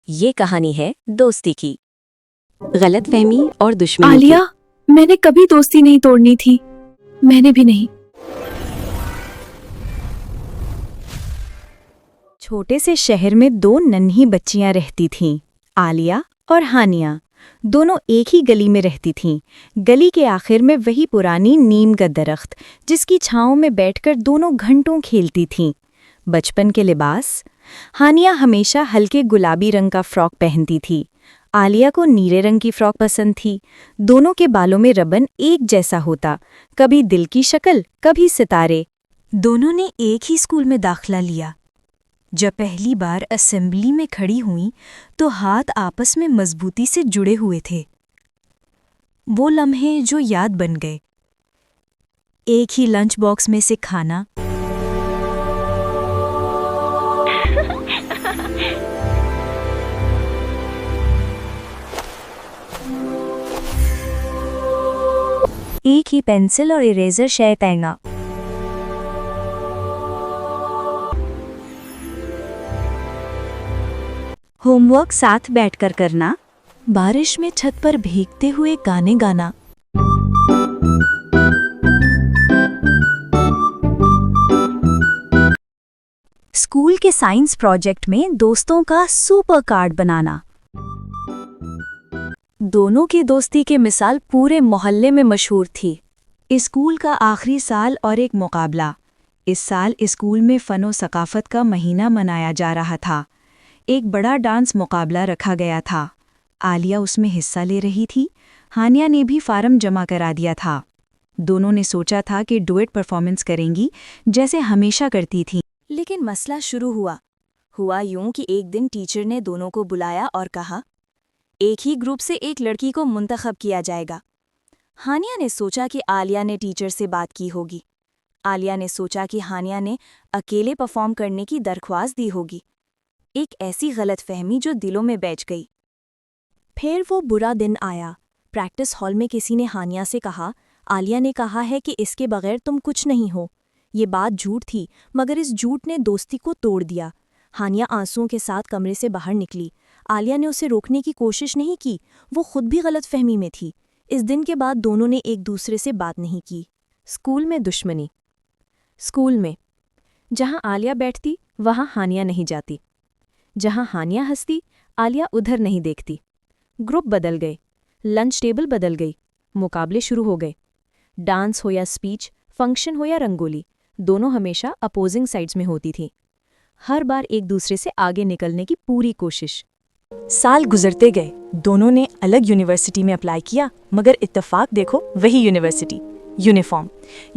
ये कहानी है दोस्ती की, गलतफहमी और दुश्मनी आलिया, मैंने कभी दोस्ती नहीं तोड़नी थी। मैंने भी नहीं। छोटे से शहर में दो नन्ही बच्चियां रहती थीं, आलिया और हानिया। दोनों एक ही गली में रहती थीं। गली के आखिर में वही पुरानी नीम का दरख्त, जिसकी छांव में बैठकर दोनों घंटों खेलती थीं। बचपन के लिबास। हानिया हमेशा हल्के गुलाबी रंग का फ्रॉक पहनती थी। आलिया को नीले रंग की फ्रॉक पसंद थी। दोनों के बालों में रबन एक जैसा होता, कभी दिल की शक्ल, कभी सितारे। दोनों ने एक ही स्कूल में दाखिला लिया। जब पहली बार असेंबली में खड़ी हुईं तो हाथ आपस में मजबूती से जुड़े हुए थे। वो लम्हे जो याद बन गए। एक ही लंच बॉक्स में से खाना, एक ही पेंसिल और इरेजर शेयर करना, होमवर्क साथ बैठकर करना, बारिश में छत पर भीगते हुए गाने गाना। स्कूल के साइंस प्रोजेक्ट में दोस्तों का सुपर कार्ड बनाना। दोनों की दोस्ती की मिसाल पूरे मोहल्ले में मशहूर थी। स्कूल का आखिरी साल और एक मुकाबला। इस साल स्कूल में फ़नो सकाफ़त का महीना मनाया जा रहा था। एक बड़ा डांस मुकाबला रखा गया था। आलिया उसमें हिस्सा ले रही थी। हानिया ने भी फार्म जमा करा दिया था। दोनों ने सोचा था कि डुएट परफॉर्मेंस करेंगी, जैसे हमेशा करती थीं। लेकिन मसला शुरू हुआ यूं कि एक दिन टीचर ने दोनों को बुलाया और कहा, एक ही ग्रुप से एक लड़की को मुंतखब किया जाएगा। हानिया ने सोचा कि आलिया ने टीचर से बात की होगी। आलिया ने सोचा कि हानिया ने अकेले परफॉर्म करने की दरख्वास्त दी होगी। एक ऐसी गलतफहमी जो दिलों में बैठ गई। फिर वो बुरा दिन आया। प्रैक्टिस हॉल में किसी ने हानिया से कहा, आलिया ने कहा है कि इसके बगैर तुम कुछ नहीं हो। ये बात झूठ थी, मगर इस झूठ ने दोस्ती को तोड़ दिया। हानिया आंसुओं के साथ कमरे से बाहर निकली। आलिया ने उसे रोकने की कोशिश नहीं की, वो खुद भी गलतफहमी में थी। इस दिन के बाद दोनों ने एक दूसरे से बात नहीं की। स्कूल में दुश्मनी। स्कूल में जहाँ आलिया बैठती वहाँ हानिया नहीं जाती। जहाँ हानिया हंसती आलिया उधर नहीं देखती। ग्रुप बदल गए, लंच टेबल बदल गई, मुकाबले शुरू हो गए। डांस हो या स्पीच, फंक्शन हो या रंगोली, दोनों हमेशा अपोजिंग साइड्स में होती थीं। हर बार एक दूसरे से आगे निकलने की पूरी कोशिश। साल गुजरते गए। दोनों ने अलग यूनिवर्सिटी में अप्लाई किया, मगर इत्तेफाक देखो वही यूनिवर्सिटी।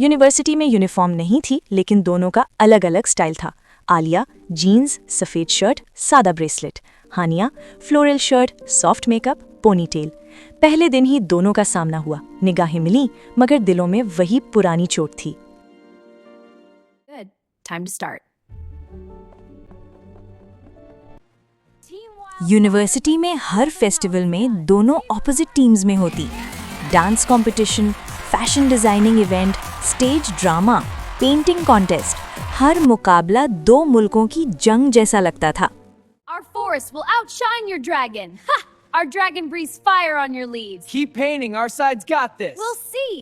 यूनिवर्सिटी में यूनिफॉर्म नहीं थी, लेकिन दोनों का अलग अलग स्टाइल था। आलिया जीन्स, सफ़ेद शर्ट, सादा bracelet. Hania floral shirt, soft makeup, ponytail. पहले दिन ही दोनों का सामना हुआ। निगाहें मिली, मगर दिलों में वही पुरानी चोट थी। Good. Time to start. University में हर फेस्टिवल में दोनों ऑपोजिट टीम्स में होती। Dance competition, fashion designing event, stage drama, painting contest, हर मुकाबला दो मुल्कों की जंग जैसा लगता था। Our forest will outshine your dragon. Ha! Our dragon breathes fire on your leaves. Keep painting, our side's got this. We'll see.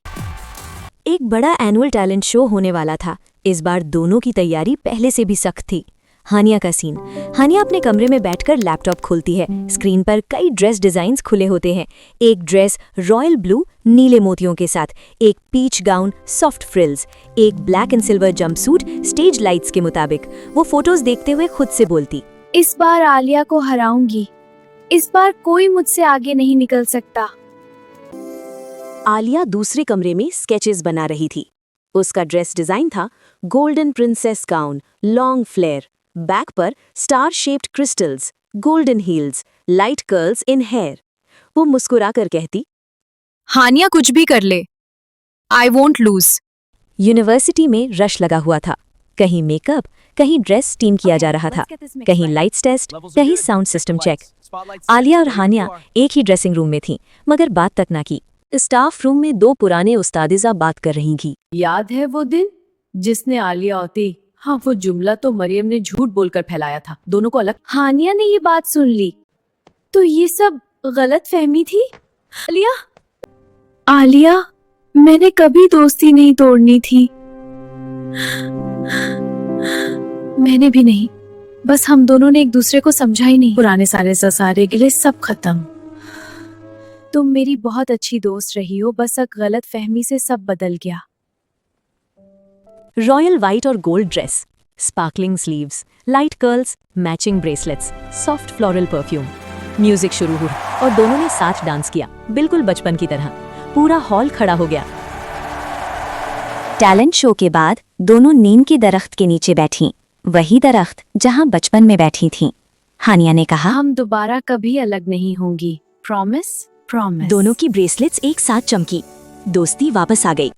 एक बड़ा एनुअल टैलेंट शो होने वाला था। इस बार दोनों की तैयारी पहले से भी सख्त थी। हानिया का सीन। हानिया अपने कमरे में बैठकर लैपटॉप खोलती है। स्क्रीन पर कई ड्रेस डिजाइन्स खुले होते हैं। एक ड्रेस रॉयल ब्लू नीले मोतियों के साथ, एक पीच गाउन सॉफ्ट फ्रिल्स, एक black and silver jumpsuit stage lights के मुताबिक। वो फोटोज देखते हुए खुद से बोलती, इस बार आलिया को हराऊंगी। इस बार कोई मुझसे आगे नहीं निकल सकता। आलिया दूसरे कमरे में स्केचेस बना रही थी। उसका ड्रेस डिजाइन था golden princess gown, long flare, back पर star shaped crystals, golden heels, light curls in hair. वो मुस्कुराकर कहती, हानिया कुछ भी कर ले, आई वोंट लूज। यूनिवर्सिटी में रश लगा हुआ था। कहीं मेकअप, कहीं ड्रेस टीम किया जा रहा था, कहीं लाइट्स टेस्ट, कहीं साउंड सिस्टम चेक। आलिया और हानिया एक ही ड्रेसिंग रूम में थीं, मगर बात तक ना की। स्टाफ रूम में दो पुराने उस्तादिजा बात कर रही थीं। याद है वो दिन जिसने आलिया होती? हाँ, वो जुमला तो मरियम ने झूठ बोलकर फैलाया था, दोनों को अलग। हानिया ने ये बात सुन ली। तो ये सब गलत फहमी थी? आलिया, आलिया, मैंने कभी दोस्ती नहीं तोड़नी थी। मैंने भी नहीं, बस हम दोनों ने एक दूसरे को समझा ही नहीं। पुराने सारे गिले सब खत्म। तुम मेरी बहुत अच्छी दोस्त रही हो, बस एक गलत फहमी से सब बदल गया। रॉयल व्हाइट और gold dress, sparkling sleeves, light curls, matching bracelets, soft floral perfume. Music शुरू हुआ और दोनों ने साथ डांस किया, बिल्कुल बचपन की तरह। पूरा हॉल खड़ा हो गया। टैलेंट शो के बाद दोनों नीम के दरख्त के नीचे बैठीं, वही दरख्त जहां बचपन में बैठी थीं। हानिया ने कहा, हम दोबारा कभी अलग नहीं होंगी। प्रॉमिस? प्रॉमिस। दोनों की ब्रेसलेट्स एक साथ चमकी, दोस्ती वापस आ गई।